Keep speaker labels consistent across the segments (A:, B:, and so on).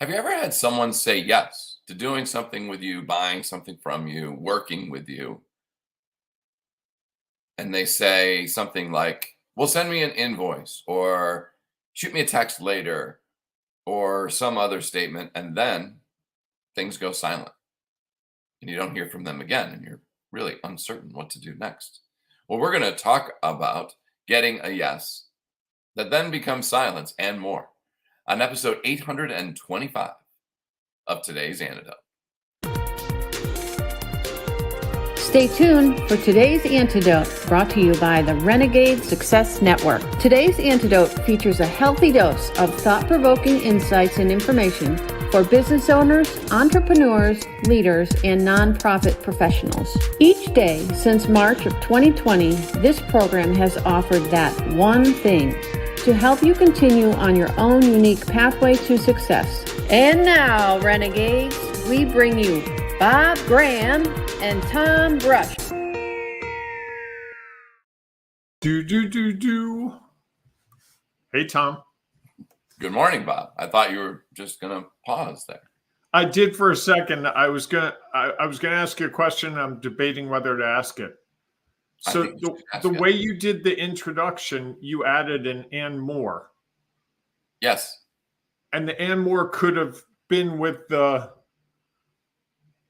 A: Have you ever had someone say yes to doing something with you, buying something from you, working with you, and they say something like, well, send me an invoice or shoot me a text later or some other statement, and then things go silent and you don't hear from them again and you're really uncertain what to do next? Well, we're going to talk about getting a yes that then becomes silence and more on episode 825 of today's Antidote.
B: Stay tuned for today's Antidote, brought to you by the Renegade Success Network. Today's Antidote features a healthy dose of thought-provoking insights and information for business owners, entrepreneurs, leaders, and nonprofit professionals. Each day since March of 2020, this program has offered that one thing to help you continue on your own unique pathway to success. And now, Renegades, we bring you Bob Graham and Tom Brush.
C: Hey, Tom.
A: Good morning, Bob. I thought you were just going to pause there.
C: I did for a second. I was gonna ask you a question. I'm debating whether to ask it. So the way you did the introduction, you added an "and more."
A: Yes.
C: And the "and more" could have been with the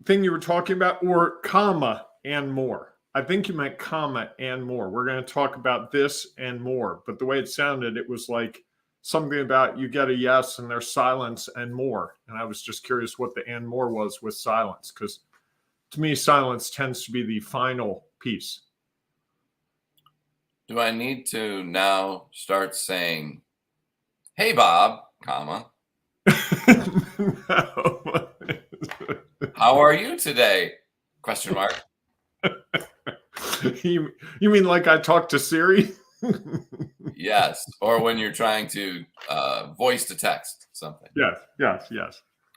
C: thing you were talking about, or comma and more. I think you meant comma and more. We're going to talk about this and more. But the way it sounded, it was like something about you get a yes and there's silence and more. And I was just curious what the "and more" was with silence, because to me, silence tends to be the final piece.
A: Do I need to now start saying, hey, Bob, comma,
C: No.
A: how are you today? Question mark.
C: You mean like I talked to Siri?
A: Yes. Or when you're trying to voice to text something.
C: Yes.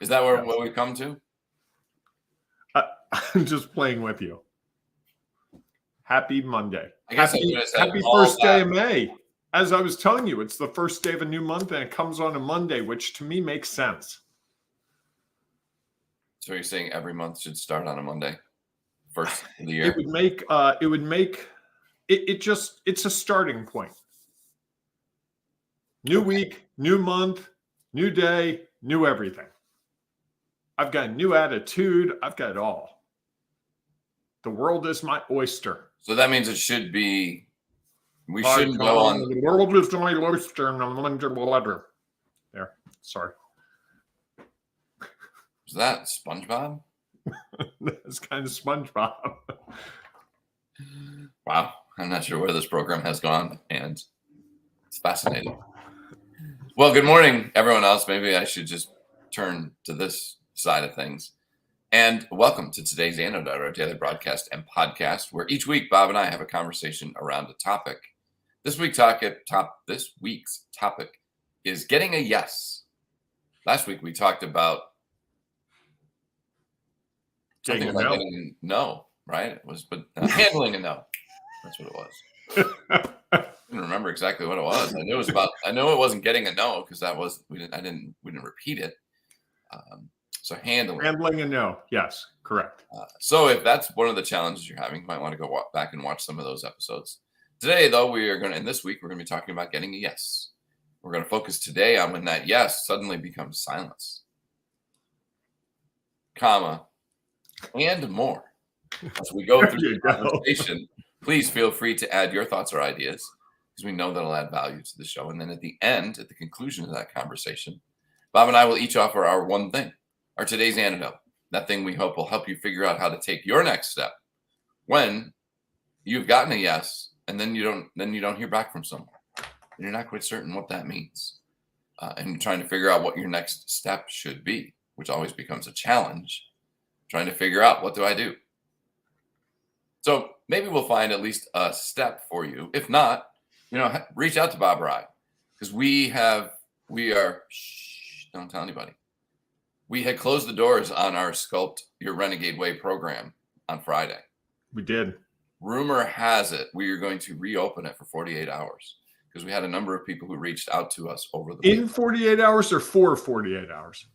A: Is that what we've come to?
C: I'm just playing with you. Happy Monday.
A: I guess
C: Happy first day of May. As I was telling you, it's the first day of a new month and it comes on a Monday, which to me makes sense.
A: So you're saying every month should start on a Monday? First of the year?
C: It's a starting point. New week, new month, new day, new everything. I've got a new attitude. I've got it all. The world is my oyster.
A: So that means it should be, we shouldn't go on.
C: The world is my oyster and I'm under water. There. Sorry.
A: Is that SpongeBob?
C: That's kind of SpongeBob.
A: Wow. I'm not sure where this program has gone, and it's fascinating. Well, good morning, everyone else. Maybe I should just turn to this side of things. And welcome to today's Antidote, our daily broadcast and podcast, where each week Bob and I have a conversation around a topic. This week's topic is getting a yes. Last week we talked about something like getting a no, right? It was, but handling a no. That's what it was. I didn't remember exactly what it was. I know it wasn't getting a no, because we didn't repeat it. So handling
C: a no. Yes, correct.
A: So if that's one of the challenges you're having, you might want to go back and watch some of those episodes. Today, though, this week we're going to be talking about getting a yes. We're going to focus today on when that yes suddenly becomes silence, comma, and more. As we go through the conversation, please feel free to add your thoughts or ideas, because we know that'll add value to the show. And then at the end, at the conclusion of that conversation, Bob and I will each offer our one thing, our today's antidote. That thing we hope will help you figure out how to take your next step when you've gotten a yes, and then you don't hear back from someone, and you're not quite certain what that means, and you're trying to figure out what your next step should be, which always becomes a challenge. Trying to figure out, what do I do? So maybe we'll find at least a step for you. If not, reach out to Bob or I, because don't tell anybody. We had closed the doors on our Sculpt Your Renegade Way program on Friday.
C: We did.
A: Rumor has it we are going to reopen it for 48 hours, because we had a number of people who reached out to us over the week.
C: In 48 hours or for 48 hours?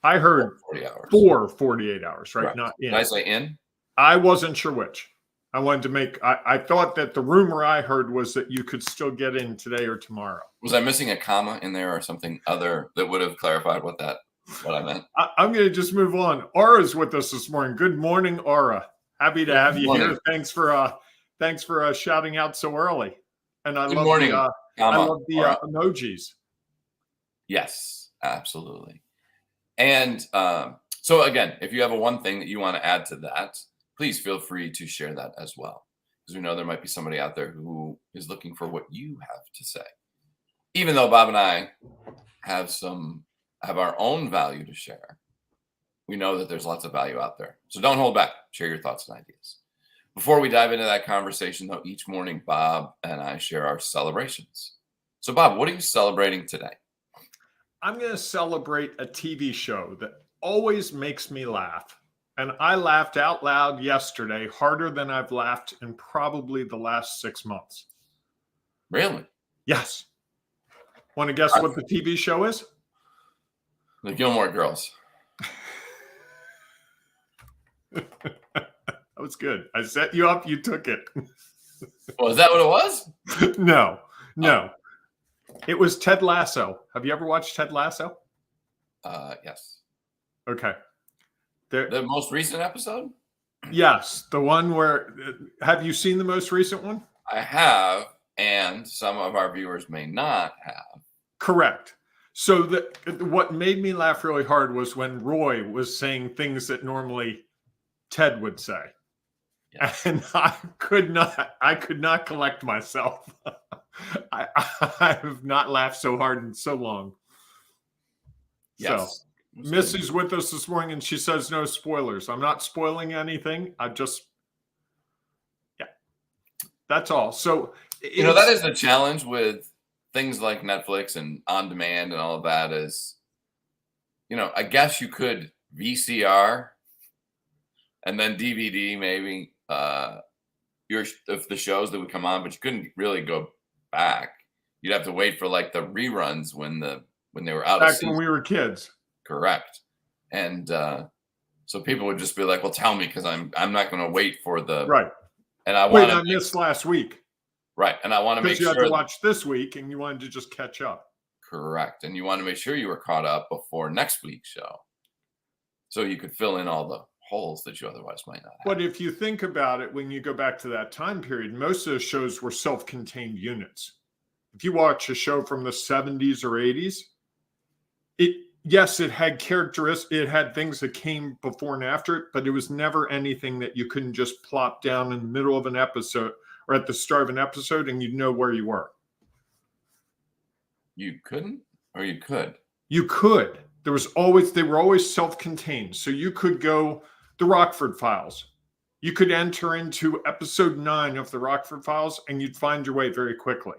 C: I heard
A: 40 hours.
C: 48 hours, right?
A: Correct.
C: Not in.
A: Did I say in?
C: I wasn't sure which. I wanted to make, I thought that the rumor I heard was that you could still get in today or tomorrow.
A: Was I missing a comma in there or something other that would have clarified what I meant?
C: I'm going to just move on. Aura's with us this morning. Good morning, Aura. Happy to have you here. Thanks for shouting out so early. And I love the emojis.
A: Yes, absolutely. And so again, if you have one thing that you want to add to that, please feel free to share that as well, because we know there might be somebody out there who is looking for what you have to say. Even though Bob and I have our own value to share, we know that there's lots of value out there. So don't hold back. Share your thoughts and ideas. Before we dive into that conversation, though, each morning Bob and I share our celebrations. So Bob, what are you celebrating today?
C: I'm going to celebrate a TV show that always makes me laugh. And I laughed out loud yesterday, harder than I've laughed in probably the last 6 months.
A: Really?
C: Yes. Want to guess what the TV show is?
A: The Gilmore Girls.
C: That was good. I set you up. You took it.
A: Well, is that what it was?
C: No. It was Ted Lasso. Have you ever watched Ted Lasso?
A: Yes.
C: Okay.
A: The most recent episode?
C: Yes. The one where, have you seen the most recent one?
A: I have, and some of our viewers may not have.
C: Correct. So what made me laugh really hard was when Roy was saying things that normally Ted would say. Yes. And I could not collect myself. I have not laughed so hard in so long.
A: Yes.
C: So Missy's with us this morning and she says no spoilers. I'm not spoiling anything. That's all. So
A: that is the challenge with things like Netflix and on demand and all of that is, I guess you could VCR and then DVD maybe of the shows that would come on, but you couldn't really go back. You'd have to wait for like the reruns when they were out
C: back
A: of season.
C: When we were kids.
A: Correct. And so people would just be like, well, tell me, because I'm not going to wait for the
C: right.
A: And I
C: missed last week.
A: Right. And I want to make sure
C: you have to watch this week and you wanted to just catch up.
A: Correct. And you want to make sure you were caught up before next week's show, so you could fill in all the holes that you otherwise might not have.
C: But if you think about it, when you go back to that time period, most of those shows were self-contained units. If you watch a show from the 70s or 80s, it had characteristics, it had things that came before and after it, but it was never anything that you couldn't just plop down in the middle of an episode or at the start of an episode and you'd know where you were.
A: You couldn't, or you could?
C: You could. They were always self-contained. So you could go the Rockford Files. You could enter into episode 9 of the Rockford Files and you'd find your way very quickly.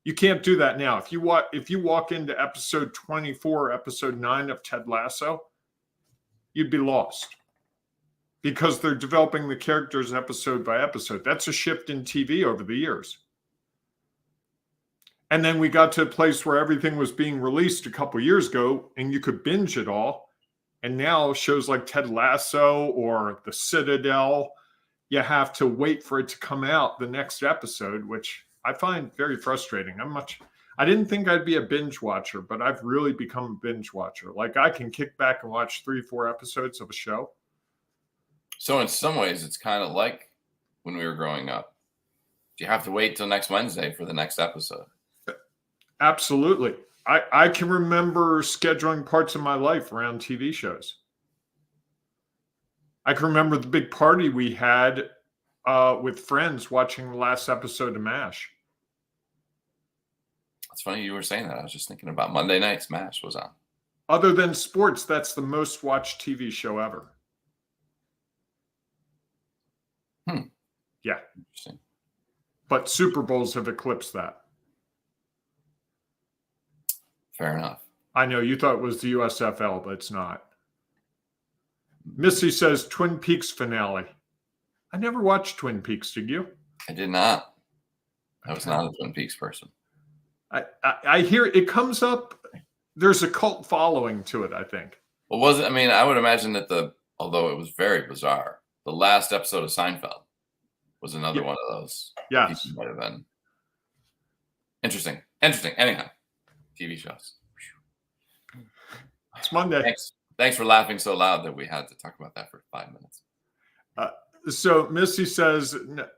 C: You can't do that now. If you walk into episode 24, episode 9 of Ted Lasso, you'd be lost because they're developing the characters episode by episode. That's a shift in TV over the years. And then we got to a place where everything was being released a couple years ago and you could binge it all. And now shows like Ted Lasso or The Citadel, you have to wait for it to come out the next episode, which I find very frustrating. I didn't think I'd be a binge watcher, but I've really become a binge watcher. Like I can kick back and watch 3-4 episodes of a show.
A: So in some ways, it's kind of like when we were growing up. You have to wait till next Wednesday for the next episode.
C: Absolutely. I can remember scheduling parts of my life around TV shows. I can remember the big party we had with friends watching the last episode of MASH.
A: It's funny you were saying that. I was just thinking about Monday nights MASH was on.
C: Other than sports, that's the most watched TV show ever. Yeah.
A: Interesting.
C: But Super Bowls have eclipsed that.
A: Fair enough.
C: I know you thought it was the USFL, but it's not. Missy says Twin Peaks finale. I never watched Twin Peaks. Did you?
A: I did not. I was not a Twin Peaks person.
C: I hear it comes up. There's a cult following to it, I think.
A: Well, was it? I mean, I would imagine that although it was very bizarre, the last episode of Seinfeld was another one of those.
C: Yes.
A: People might have been interesting. Interesting. Anyhow, TV shows.
C: It's Monday.
A: Thanks for laughing so loud that we had to talk about that for 5 minutes.
C: So Missy says,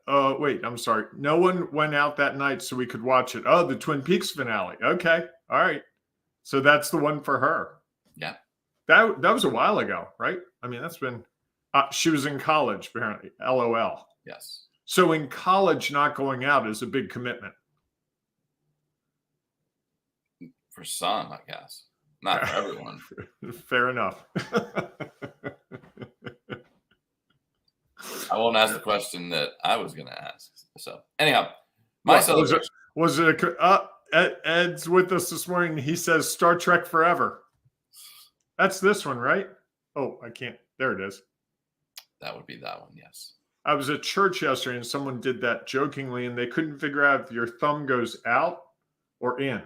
C: wait, I'm sorry. No one went out that night so we could watch it. Oh, the Twin Peaks finale. Okay. All right. So that's the one for her.
A: Yeah.
C: That was a while ago, right? I mean, that's been, she was in college, apparently. LOL.
A: Yes.
C: So in college, not going out is a big commitment.
A: For some, I guess. Not for everyone.
C: Fair enough.
A: I won't ask the question that I was going to ask. So anyhow, my celebration.
C: Was it Ed's with us this morning. He says Star Trek Forever. That's this one, right? Oh, I can't. There it is.
A: That would be that one, yes.
C: I was at church yesterday and someone did that jokingly and they couldn't figure out if your thumb goes out or in.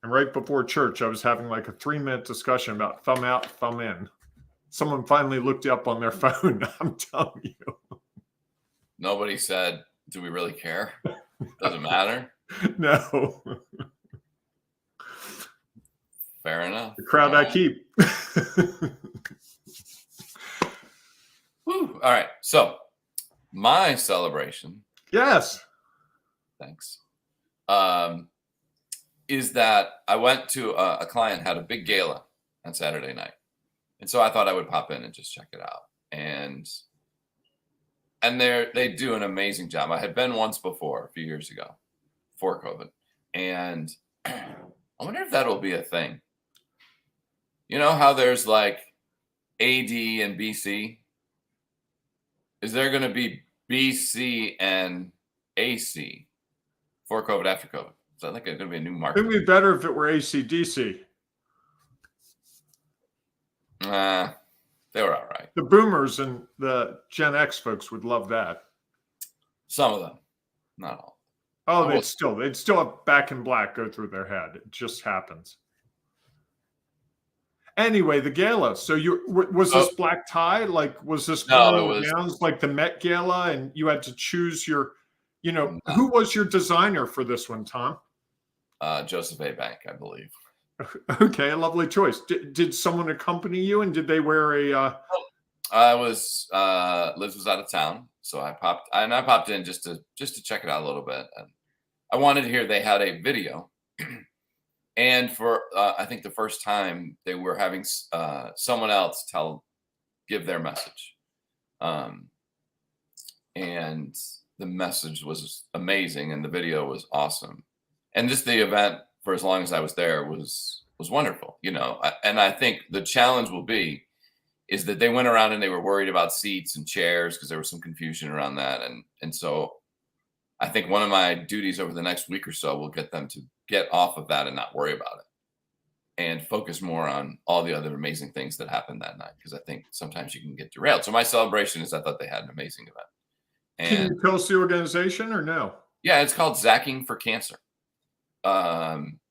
C: And right before church, I was having like a 3-minute discussion about thumb out, thumb in. Someone finally looked up on their phone. I'm telling you.
A: Nobody said, do we really care? Doesn't matter.
C: No.
A: Fair enough.
C: The crowd I keep.
A: Whew. All right. So my celebration.
C: Yes.
A: Thanks. Is that I went to a client had a big gala on Saturday night. And so I thought I would pop in and just check it out. And they do an amazing job. I had been once before, a few years ago, before COVID. And I wonder if that'll be a thing. You know how there's like AD and BC? Is there going to be BC and AC for COVID, after COVID? Is that like going to be a new market?
C: It would be better if it were AC/DC.
A: They were all right.
C: The boomers and the Gen X folks would love that.
A: Some of them, not all.
C: Oh, they'd still have Back in Black go through their head. It just happens. Anyway, the gala. So was this black tie? Like, was this gowns like the Met Gala, and you had to choose your, who was your designer for this one, Tom?
A: Joseph A. Bank, I believe.
C: Okay, a lovely choice. Did someone accompany you, and did they wear a?
A: Liz was out of town, so I popped in just to check it out a little bit. And I wanted to hear they had a video, and for I think the first time they were having someone else give their message, and the message was amazing, and the video was awesome, and just the event for as long as I was there was wonderful, and I think the challenge will be is that they went around and they were worried about seats and chairs because there was some confusion around that. And so I think one of my duties over the next week or so will get them to get off of that and not worry about it and focus more on all the other amazing things that happened that night. Because I think sometimes you can get derailed. So my celebration is I thought they had an amazing event. And
C: can you tell us the organization or no?
A: Yeah, it's called Zacking for Cancer.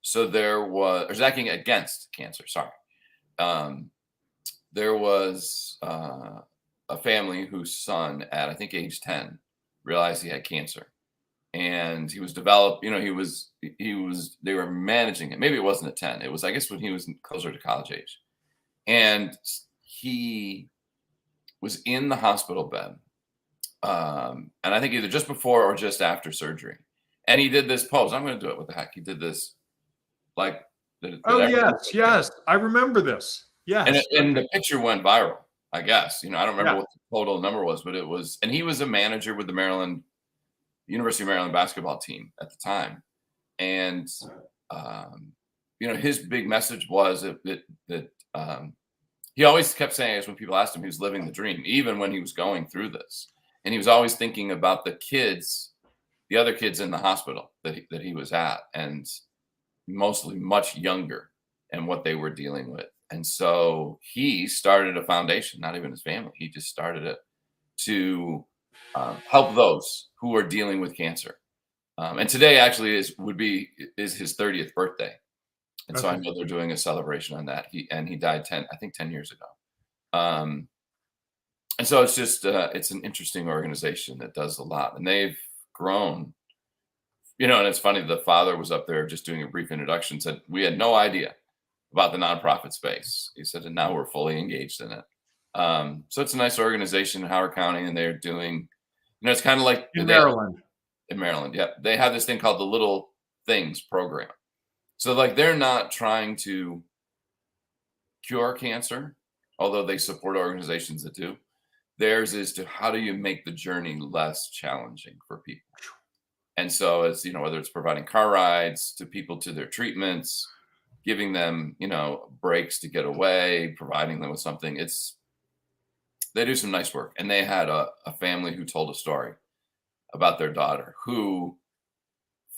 A: So there was, or Zacking Against Cancer, sorry. There was a family whose son at, I think, age 10, realized he had cancer. And he was they were managing it. Maybe it wasn't at 10. It was, I guess, when he was closer to college age. And he was in the hospital bed. And I think either just before or just after surgery. And he did this pose. I'm going to do it. What the heck? He did this, like.
C: Yes. I remember this. Yes.
A: And the picture went viral, I guess. I don't remember what the total number was, but it was. And he was a manager with the University of Maryland basketball team at the time. And, his big message was that he always kept saying is when people asked him, he was living the dream, even when he was going through this. And he was always thinking about the other kids in the hospital that he was at, and mostly much younger, and what they were dealing with. And so he started a foundation, not even his family. He just started it to help those who are dealing with cancer. And today actually is his 30th birthday. And so I know they're doing a celebration on that. He died 10 years ago. And so it's just it's an interesting organization that does a lot, and they've grown. And it's funny. The father was up there just doing a brief introduction. Said we had no idea about the nonprofit space. He said, and now we're fully engaged in it. So it's a nice organization in Howard County, and they're doing. It's kind of like
C: in Maryland.
A: In Maryland, yeah, they have this thing called the Little Things program. So like they're not trying to cure cancer, although they support organizations that do. Theirs is to how do you make the journey less challenging for people? And so it's, whether it's providing car rides to people to their treatments, giving them, breaks to get away, providing them with something. They do some nice work. And they had a family who told a story about their daughter who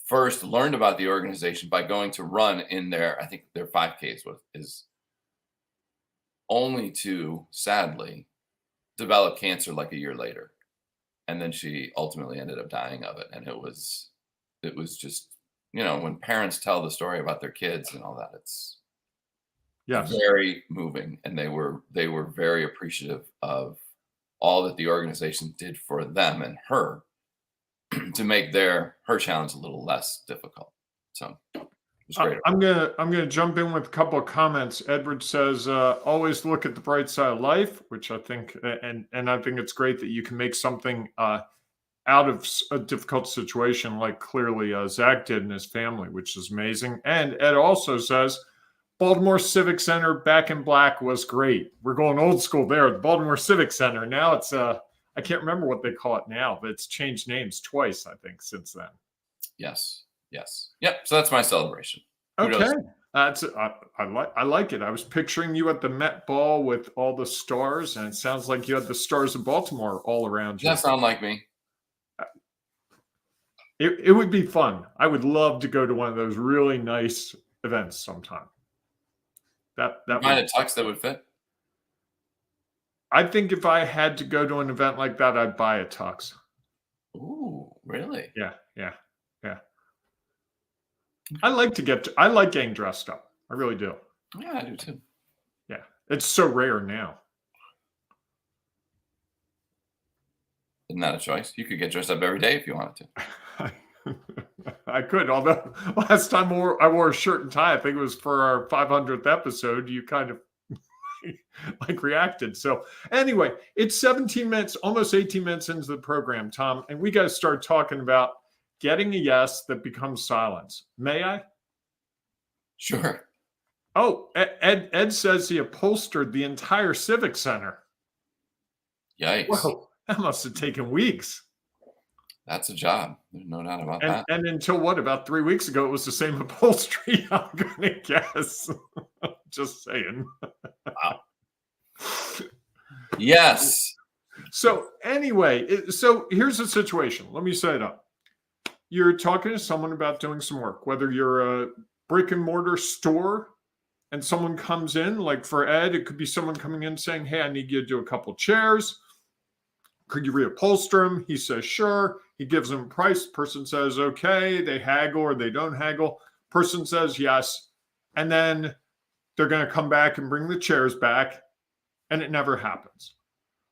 A: first learned about the organization by going to run in I think their 5Ks is only to sadly develop cancer like a year later. And then she ultimately ended up dying of it. And it was just, when parents tell the story about their kids and all that, it's very moving. And they were very appreciative of all that the organization did for them and her to make her challenge a little less difficult. So it was great.
C: I'm gonna jump in with a couple of comments. Edward says, always look at the bright side of life, which I think, and I think it's great that you can make something out of a difficult situation, like clearly Zach did in his family, which is amazing. And Ed also says, Baltimore Civic Center back in black was great. We're going old school there. The Baltimore Civic Center. Now it's I can't remember what they call it now, but it's changed names twice, I think, since then.
A: Yes. Yep. So that's my celebration.
C: Okay. I like it. I was picturing you at the Met Ball with all the stars, and it sounds like you had the stars of Baltimore all around you.
A: That sound like me.
C: It would be fun. I would love to go to one of those really nice events sometime. That
A: find a tux that would fit.
C: I think if I had to go to an event like that, I'd buy a tux.
A: Ooh, really?
C: Yeah. I like getting dressed up. I really do.
A: Yeah, I do too.
C: Yeah. It's so rare now.
A: Isn't that a choice? You could get dressed up every day if you wanted to.
C: I could, although last time I wore a shirt and tie, I think it was for our 500th episode, you kind of reacted. So anyway, it's 17 minutes, almost 18 minutes into the program, Tom, and we got to start talking about getting a yes that becomes silence. May I?
A: Sure.
C: Oh, Ed says he upholstered the entire Civic Center.
A: Yikes.
C: Whoa, that must have taken weeks.
A: That's a job. There's no doubt about that.
C: And until about 3 weeks ago, it was the same upholstery, I'm going to guess. Just saying.
A: Wow. Yes.
C: So anyway, so here's the situation. Let me set it up. You're talking to someone about doing some work, whether you're a brick and mortar store and someone comes in, like for Ed, it could be someone coming in saying, hey, I need you to do a couple chairs. Could you reupholster them? He says, sure. He gives them a price. Person says, okay. They haggle or they don't haggle. Person says, yes. And then they're going to come back and bring the chairs back, and it never happens.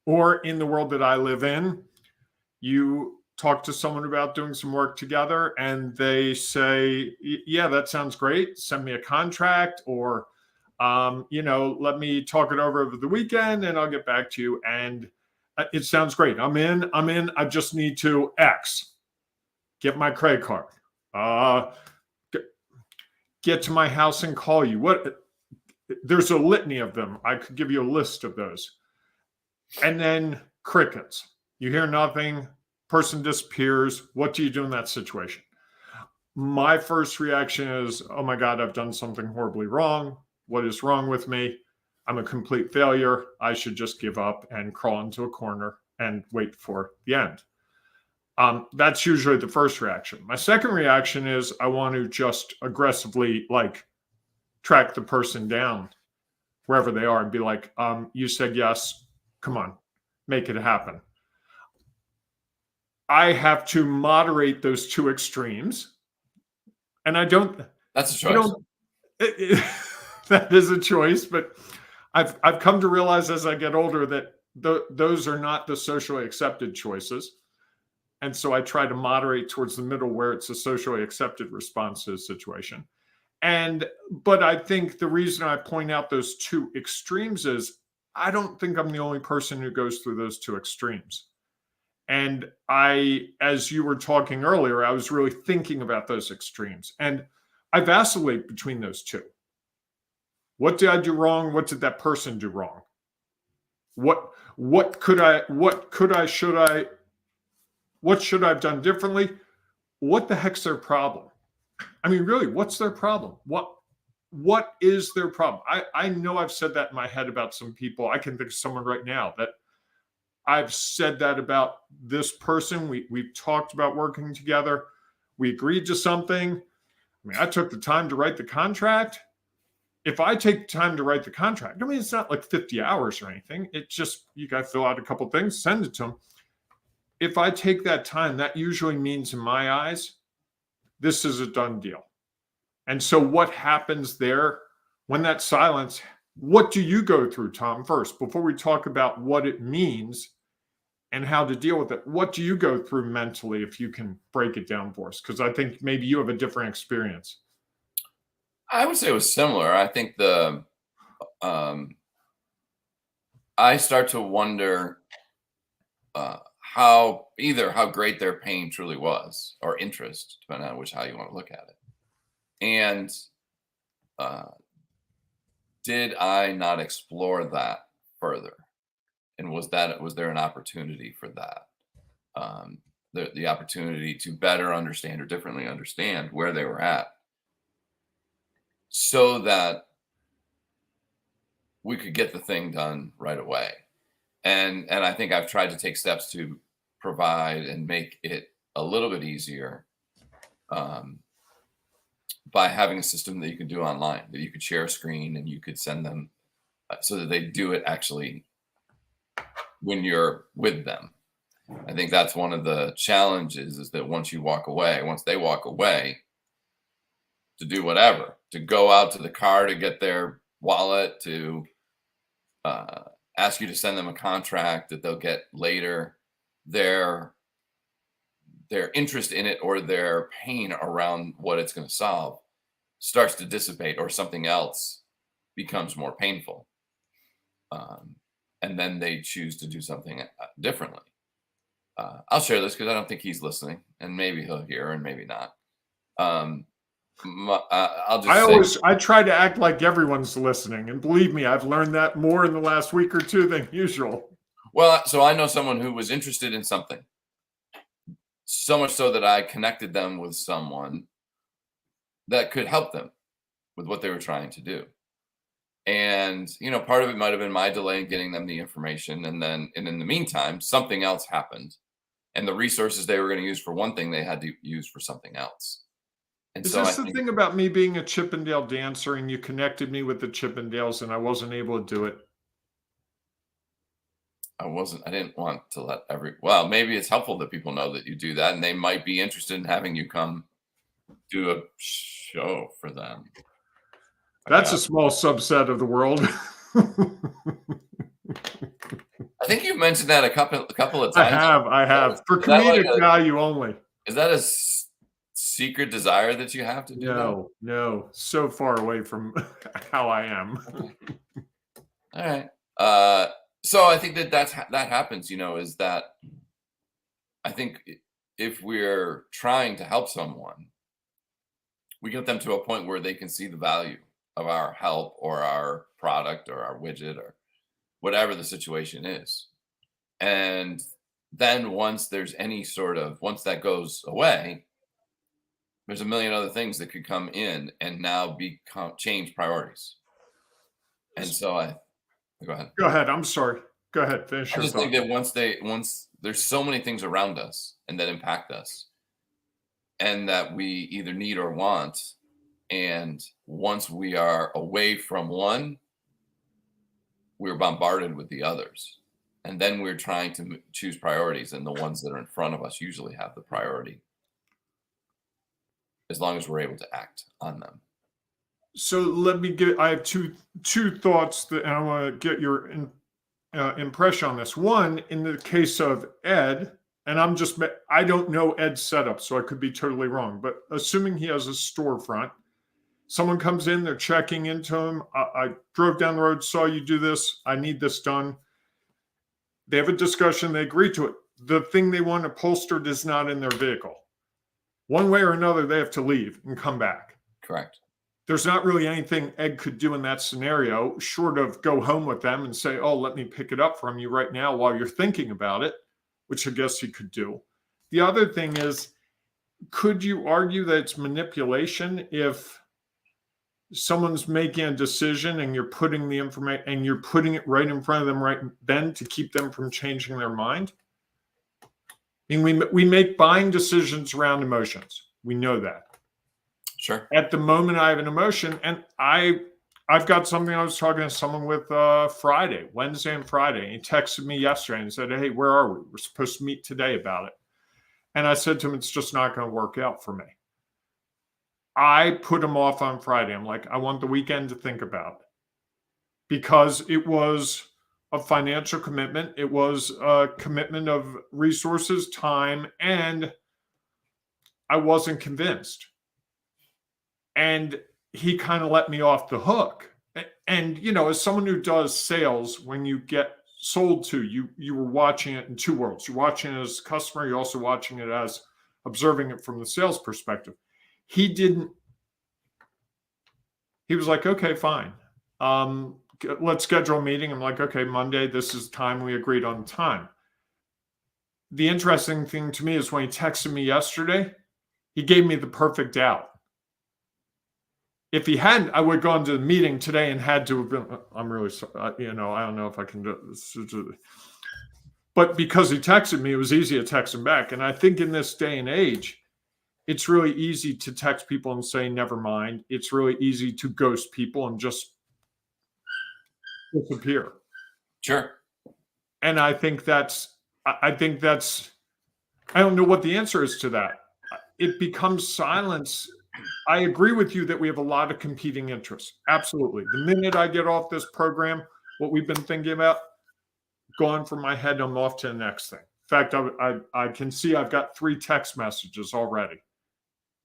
C: Or in the world that I live in, you talk to someone about doing some work together, and they say, yeah, that sounds great. Send me a contract, or, let me talk it over the weekend, and I'll get back to you. And it sounds great. I'm in. I just need to X. Get my credit card. Get to my house and call you. There's a litany of them. I could give you a list of those. And then crickets. You hear nothing. Person disappears. What do you do in that situation? My first reaction is, oh my God, I've done something horribly wrong. What is wrong with me? I'm a complete failure. I should just give up and crawl into a corner and wait for the end. That's usually the first reaction. My second reaction is I want to just aggressively track the person down wherever they are and be like, you said yes, come on, make it happen. I have to moderate those two extremes. And I don't.
A: That's a choice.
C: that is a choice, but I've come to realize as I get older that those are not the socially accepted choices. And so I try to moderate towards the middle where it's a socially accepted response to the situation. But I think the reason I point out those two extremes is I don't think I'm the only person who goes through those two extremes. And as you were talking earlier, I was really thinking about those extremes. And I vacillate between those two. What did I do wrong? What did that person do wrong? What should I have done differently? What the heck's their problem? I mean, really, what's their problem? What is their problem? I know I've said that in my head about some people. I can think of someone right now that I've said that about this person. We've talked about working together. We agreed to something. I mean, I took the time to write the contract. If I take time to write the contract, I mean, it's not like 50 hours or anything. It's just, you got to fill out a couple things, send it to them. If I take that time, that usually means in my eyes, this is a done deal. And so what happens there when that silence, what do you go through, Tom, first, before we talk about what it means and how to deal with it? What do you go through mentally, if you can break it down for us? Because I think maybe you have a different experience.
A: I would say it was similar. I think I start to wonder how great their pain truly was, or interest, depending on how you want to look at it. And did I not explore that further? And was there an opportunity for that? The opportunity to better understand, or differently understand, where they were at, so that we could get the thing done right away. And I think I've tried to take steps to provide and make it a little bit easier by having a system that you could do online, that you could share a screen and you could send them, so that they do it actually when you're with them. I think that's one of the challenges, is that once they walk away to do whatever, to go out to the car to get their wallet, to ask you to send them a contract that they'll get later, their interest in it, or their pain around what it's going to solve, starts to dissipate, or something else becomes more painful. And then they choose to do something differently. I'll share this because I don't think he's listening, and maybe he'll hear and maybe not.
C: I try to act like everyone's listening, and believe me, I've learned that more in the last week or two than usual.
A: Well, so I know someone who was interested in something, so much so that I connected them with someone that could help them with what they were trying to do. And, part of it might have been my delay in getting them the information. And in the meantime, something else happened, and the resources they were going to use for one thing, they had to use for something else. And
C: Is this the thing about me being a Chippendale dancer, and you connected me with the Chippendales and I wasn't able to do it?
A: I didn't want to well, maybe it's helpful that people know that you do that, and they might be interested in having you come do a show for them.
C: That's a small subset of the world.
A: I think you've mentioned that a couple of times.
C: I have. For comedic value only.
A: Is that a secret desire that you have to do that?
C: No. So far away from how I am.
A: All right. So I think that happens, is that I think if we're trying to help someone, we get them to a point where they can see the value of our help, or our product, or our widget, or whatever the situation is. And then once that goes away, there's a million other things that could come in and now change priorities. And so go ahead.
C: Go ahead. I'm sorry. Go ahead. Finish.
A: I just think that once there's so many things around us and that impact us, and that we either need or want. And once we are away from one, we're bombarded with the others. And then we're trying to choose priorities, and the ones that are in front of us usually have the priority, as long as we're able to act on them.
C: So I have two thoughts that and I want to get your impression on this. One, in the case of Ed, and I don't know Ed's setup, so I could be totally wrong, but assuming he has a storefront, someone comes in, they're checking into him. I drove down the road, saw you do this. I need this done. They have a discussion. They agree to it. The thing they want upholstered is not in their vehicle. One way or another, they have to leave and come back.
A: Correct.
C: There's not really anything Ed could do in that scenario, short of go home with them and say, oh, let me pick it up from you right now while you're thinking about it, which I guess he could do. The other thing is, could you argue that it's manipulation if someone's making a decision and you're putting the information and you're putting it right in front of them right then to keep them from changing their mind? I mean, we make buying decisions around emotions. We know that.
A: Sure.
C: At the moment, I have an emotion, and I've got something I was talking to someone with Wednesday and Friday. And he texted me yesterday and said, hey, where are we? We're supposed to meet today about it. And I said to him, it's just not going to work out for me. I put him off on Friday. I'm like, I want the weekend to think about it. Because it was a financial commitment. It was a commitment of resources, time, and I wasn't convinced. And he kind of let me off the hook. And, as someone who does sales, when you get sold to, you were watching it in two worlds. You're watching it as a customer. You're also watching it as observing it from the sales perspective. He was like, okay, fine. Let's schedule a meeting. I'm like, okay, Monday, this is time. We agreed on time. The interesting thing to me is when he texted me yesterday, he gave me the perfect out. If he hadn't, I would have gone to the meeting today and had to have been, I'm really sorry, I don't know if I can do this. But because he texted me, it was easy to text him back. And I think in this day and age, it's really easy to text people and say, never mind. It's really easy to ghost people and just disappear.
A: Sure.
C: And I don't know what the answer is to that. It becomes silence. I agree with you that we have a lot of competing interests. Absolutely. The minute I get off this program, what we've been thinking about, gone from my head, I'm off to the next thing. In fact, I can see I've got 3 text messages already.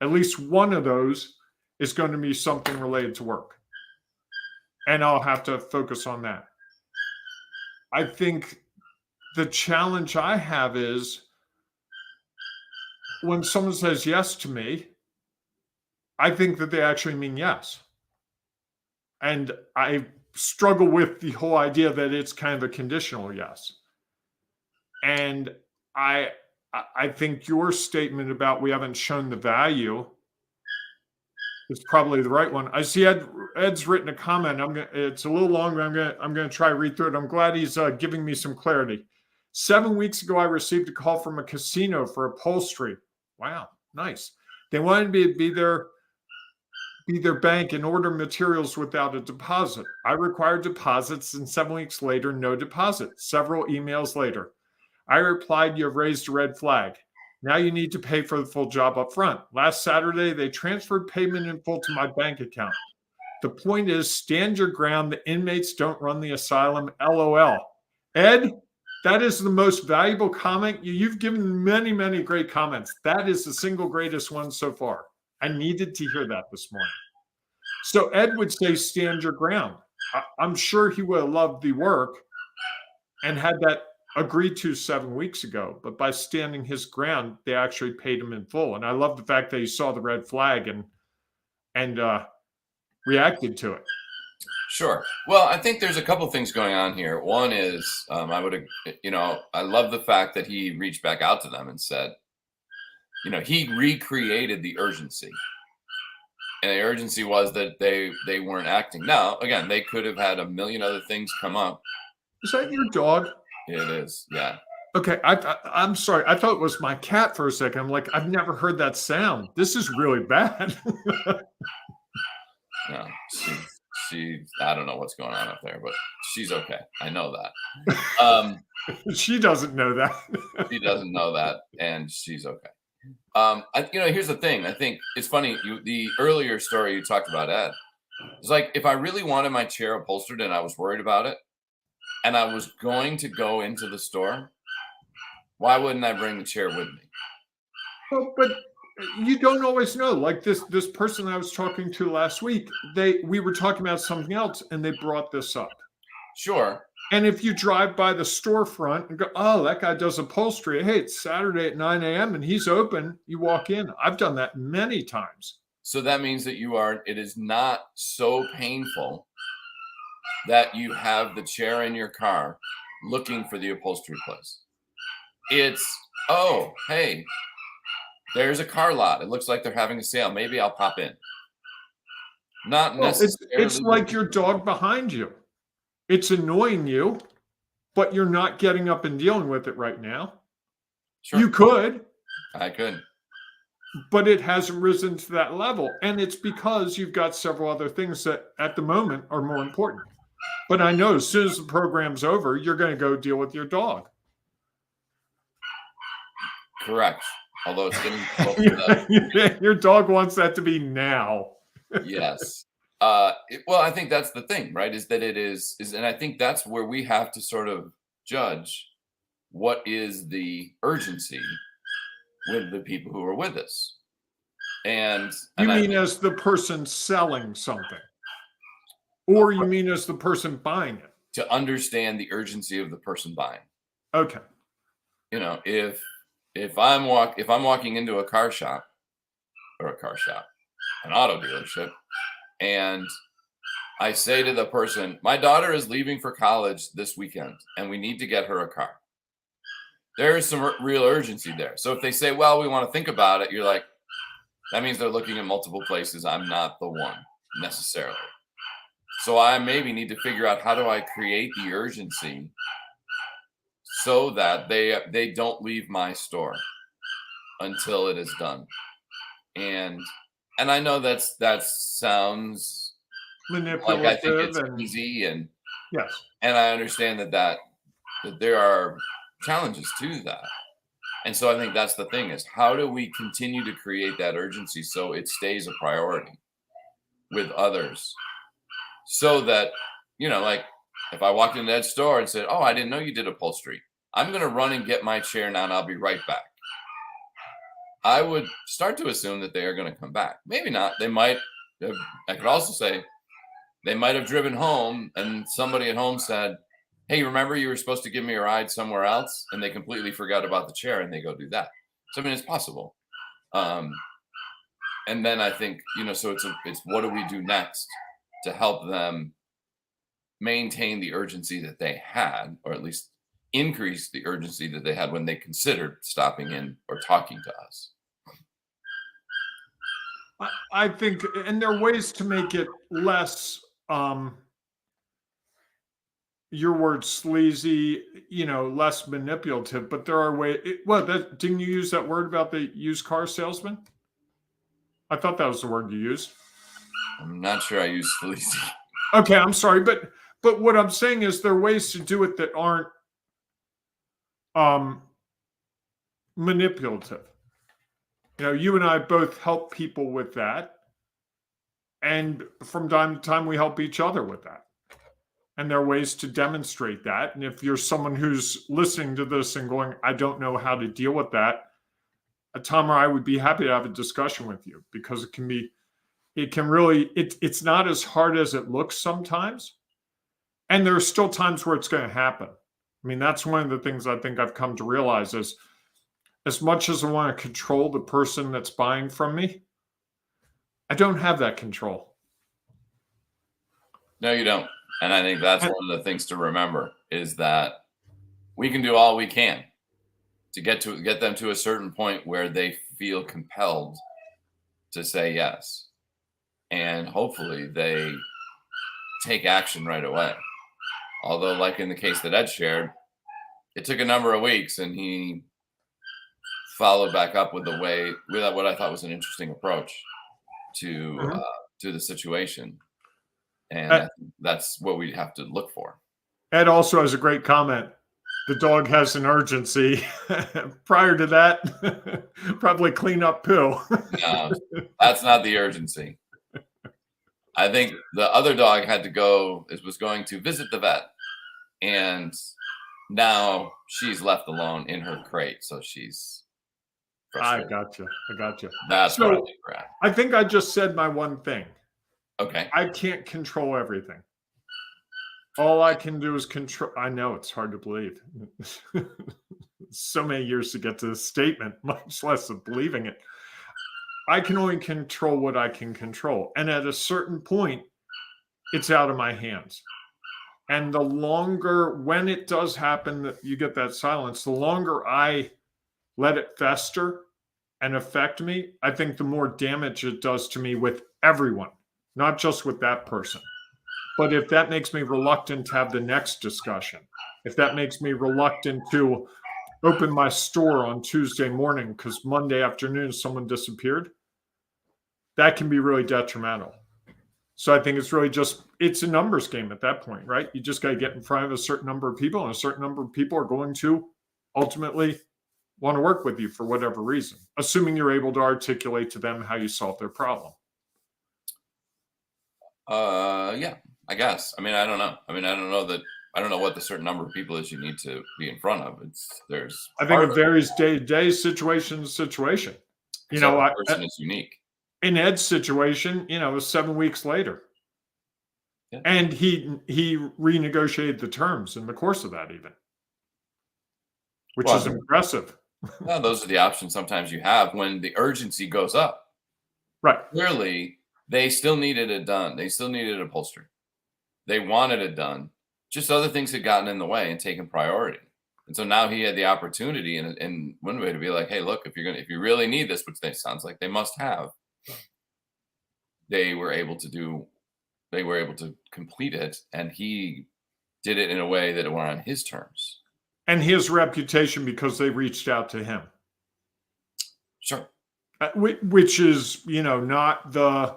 C: At least one of those is going to be something related to work. And I'll have to focus on that. I think the challenge I have is when someone says yes to me, I think that they actually mean yes. And I struggle with the whole idea that it's kind of a conditional yes. And I think your statement about we haven't shown the value is probably the right one. I see Ed's written a comment. It's a little longer. I'm gonna try to read through it. I'm glad he's giving me some clarity. 7 weeks ago, I received a call from a casino for upholstery. Wow, nice. They wanted me to be their bank and order materials without a deposit. I required deposits, and 7 weeks later, no deposit. Several emails later, I replied, you have raised a red flag. Now you need to pay for the full job up front. Last Saturday, they transferred payment in full to my bank account. The point is, stand your ground. The inmates don't run the asylum. LOL. Ed, that is the most valuable comment. You've given many, many great comments. That is the single greatest one so far. I needed to hear that this morning. So Ed would say, stand your ground. I'm sure he would have loved the work and had that agreed to 7 weeks ago. But by standing his ground, they actually paid him in full. And I love the fact that he saw the red flag and reacted to it.
A: Sure. Well, I think there's a couple things going on here. One is I love the fact that he reached back out to them and said, he recreated the urgency. And the urgency was that they weren't acting. Now, again, they could have had a million other things come up.
C: Is that your dog?
A: It is, yeah.
C: Okay, I'm sorry. I thought it was my cat for a second. I'm like, I've never heard that sound. This is really bad.
A: No, she I don't know what's going on up there, but she's okay. I know that.
C: She doesn't know that.
A: She doesn't know that, and she's okay. Here's the thing. I think it's funny. The earlier story you talked about, Ed, It's like if I really wanted my chair upholstered and I was worried about it, and I was going to go into the store, why wouldn't I bring the chair with me?
C: Well, but you don't always know. Like this person I was talking to last week, we were talking about something else, and they brought this up.
A: Sure.
C: And if you drive by the storefront and go, oh, that guy does upholstery. Hey, it's Saturday at 9 a.m. and he's open. You walk in. I've done that many times.
A: So that means that it is not so painful that you have the chair in your car looking for the upholstery place. It's, oh, hey, there's a car lot. It looks like they're having a sale. Maybe I'll pop in. Not necessarily.
C: It's like your dog behind you. It's annoying you, but you're not getting up and dealing with it right now.
A: Sure.
C: You could.
A: I could.
C: But it hasn't risen to that level. And it's because you've got several other things that at the moment are more important. But I know as soon as the program's over, you're going to go deal with your dog.
A: Correct. Although it's getting close to
C: your dog wants that to be now.
A: Yes. Well, I think that's the thing, right? Is that it is, and I think that's where we have to sort of judge what is the urgency with the people who are with us. And
C: you mean as the person selling something, or you mean as the person buying it?
A: To understand the urgency of the person buying.
C: Okay.
A: You know, if I'm walking into a car shop, an auto dealership, and I say to the person, my daughter is leaving for college this weekend and we need to get her a car. There is some real urgency there. So if they say, well, we want to think about it, you're like, that means they're looking at multiple places. I'm not the one necessarily. So I maybe need to figure out, how do I create the urgency so that they don't leave my store until it is done. And I know that sounds
C: manipulative.
A: Like I think it's easy, and
C: yes,
A: and I understand that there are challenges to that. And so I think that's the thing, is how do we continue to create that urgency so it stays a priority with others, so that, you know, like if I walked into that store and said, oh, I didn't know you did upholstery, I'm going to run and get my chair now and I'll be right back. I would start to assume that they are going to come back. Maybe not. They might. I could also say they might have driven home and somebody at home said, hey, remember you were supposed to give me a ride somewhere else? And they completely forgot about the chair and they go do that. So, I mean, it's possible. And then I think, you know, so it's what do we do next to help them maintain the urgency that they had, or at least increase the urgency that they had when they considered stopping in or talking to us.
C: I think, and there are ways to make it less, your word sleazy, you know, less manipulative, but there are ways. Didn't you use that word about the used car salesman? I thought that was the word you used.
A: I'm not sure I use sleazy.
C: Okay, I'm sorry, but what I'm saying is there are ways to do it that aren't manipulative. You know, you and I both help people with that. And from time to time, we help each other with that. And there are ways to demonstrate that. And if you're someone who's listening to this and going, I don't know how to deal with that, Tom or I would be happy to have a discussion with you, because it's not as hard as it looks sometimes. And there are still times where it's going to happen. I mean, that's one of the things I think I've come to realize is, as much as I want to control the person that's buying from me, I don't have that control.
A: No, you don't. And I think that's one of the things to remember, is that we can do all we can to get them to a certain point where they feel compelled to say yes. And hopefully they take action right away. Although, like in the case that Ed shared, it took a number of weeks, and he followed back up with what I thought was an interesting approach to the situation. And I think that's what we have to look for.
C: Ed also has a great comment. The dog has an urgency. Prior to that, probably clean up poo.
A: No, that's not the urgency. I think the other dog was going to visit the vet, and now she's left alone in her crate, so she's frustrated.
C: I gotcha.
A: That's what I
C: So
A: think we're at.
C: I think I just said my one thing.
A: Okay.
C: I can't control everything. All I can do is control. I know it's hard to believe. So many years to get to this statement, much less of believing it. I can only control what I can control. And at a certain point, it's out of my hands. And the longer, when it does happen that you get that silence, the longer I let it fester and affect me, I think the more damage it does to me with everyone, not just with that person. But if that makes me reluctant to have the next discussion, if that makes me reluctant to open my store on Tuesday morning because Monday afternoon someone disappeared, that can be really detrimental. So I think it's really it's a numbers game at that point, right? You just got to get in front of a certain number of people, and a certain number of people are going to ultimately want to work with you for whatever reason, assuming you're able to articulate to them how you solve their problem.
A: Yeah, I guess. I mean, I don't know. I don't know what the certain number of people is you need to be in front of.
C: I think it varies day to day, situation to situation. You know,
A: every person is unique.
C: In Ed's situation, it was 7 weeks later. Yeah. And he renegotiated the terms in the course of that even, which is impressive.
A: Well, those are the options sometimes you have when the urgency goes up.
C: Right.
A: Clearly, they still needed it done. They still needed it upholstered. They wanted it done. Just other things had gotten in the way and taken priority. And so now he had the opportunity in one way to be like, hey, look, if you really need this, which sounds like they must have, they were able to complete it, and he did it in a way that it went on his terms.
C: And his reputation because they reached out to him.
A: Sure.
C: Which is, not the,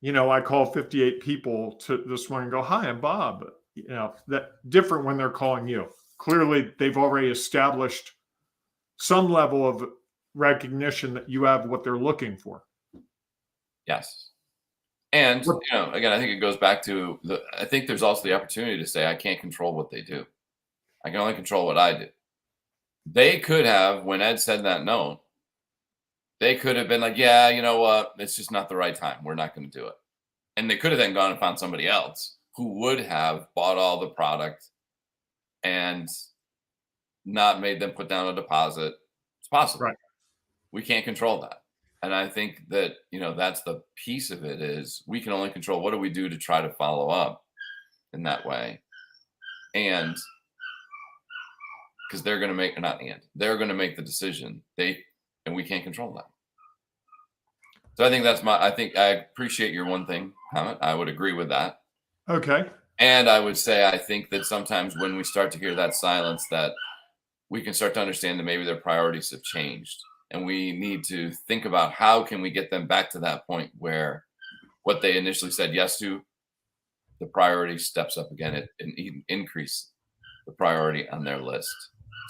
C: I call 58 people to this one and go, hi, I'm Bob. That different when they're calling you. Clearly, they've already established some level of recognition that you have what they're looking for.
A: Yes. And, again, I think it goes back to I think there's also the opportunity to say, I can't control what they do. I can only control what I do. They could have, when Ed said that note, they could have been like, yeah, you know what? It's just not the right time. We're not going to do it. And they could have then gone and found somebody else who would have bought all the product and not made them put down a deposit. It's possible.
C: Right.
A: We can't control that. And I think that, that's the piece of it is we can only control what do we do to try to follow up in that way. And because they're going to make, they're going to make the decision. And we can't control that. So I think I appreciate your one thing comment. I would agree with that.
C: Okay.
A: And I would say, I think that sometimes when we start to hear that silence, that we can start to understand that maybe their priorities have changed. And we need to think about how can we get them back to that point where what they initially said yes to, the priority steps up again and increase the priority on their list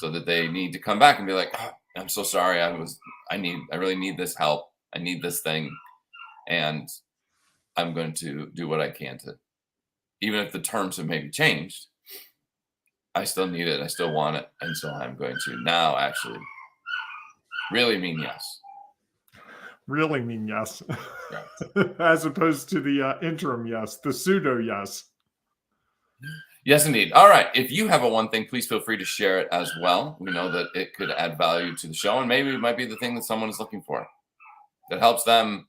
A: so that they need to come back and be like, oh, I'm so sorry. I really need this help. I need this thing. And I'm going to do what I can to, even if the terms have maybe changed, I still need it. I still want it. And so I'm going to now actually really mean yes.
C: Really mean yes.
A: Yeah.
C: As opposed to the interim yes, the pseudo yes.
A: Yes, indeed. All right. If you have a one thing, please feel free to share it as well. We know that it could add value to the show, and maybe it might be the thing that someone is looking for that helps them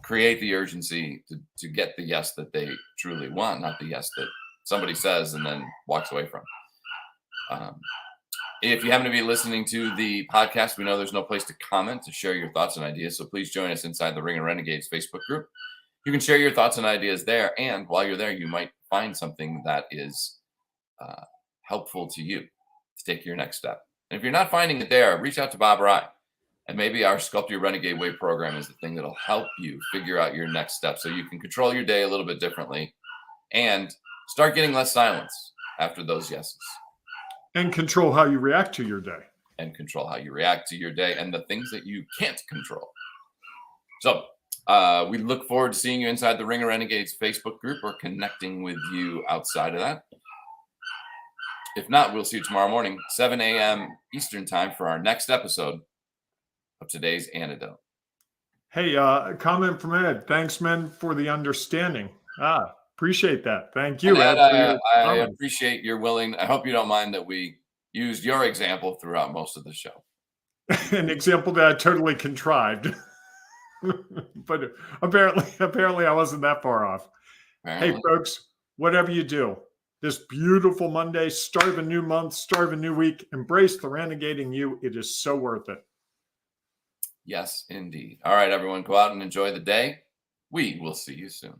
A: create the urgency to get the yes that they truly want, not the yes that somebody says and then walks away from. If you happen to be listening to the podcast, we know there's no place to comment, to share your thoughts and ideas. So please join us inside the Ring of Renegades Facebook group. You can share your thoughts and ideas there. And while you're there, you might find something that is helpful to you to take your next step. And if you're not finding it there, reach out to Bob or I. And maybe our Sculpt Your Renegade Way program is the thing that'll help you figure out your next step so you can control your day a little bit differently and start getting less silence after those yeses.
C: And control how you react to your day.
A: And control how you react to your day and the things that you can't control. So We look forward to seeing you inside the Ring of Renegades Facebook group or connecting with you outside of that. If not, we'll see you tomorrow morning, 7 a.m. Eastern time for our next episode of today's Antidote.
C: Hey, comment from Ed. Thanks, men, for the understanding. Appreciate that. Thank you,
A: Ed. I
C: comments.
A: appreciate your I hope you don't mind that we used your example throughout most of the show.
C: An example that I totally contrived. But apparently I wasn't that far off. Hey, folks, whatever you do, this beautiful Monday, start of a new month, start of a new week, embrace the renegade in you. It is so worth it.
A: Yes, indeed. All right, everyone, go out and enjoy the day. We will see you soon.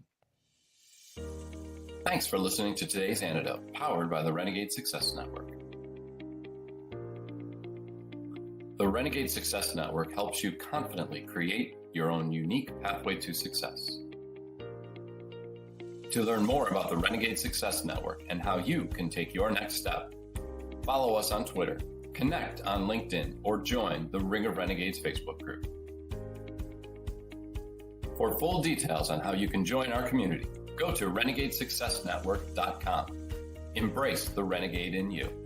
A: Thanks for listening to today's Antidote, powered by the Renegade Success Network. The Renegade Success Network helps you confidently create your own unique pathway to success. To learn more about the Renegade Success Network and how you can take your next step, follow us on Twitter, connect on LinkedIn, or join the Ring of Renegades Facebook group. For full details on how you can join our community, go to renegadesuccessnetwork.com. Embrace the renegade in you.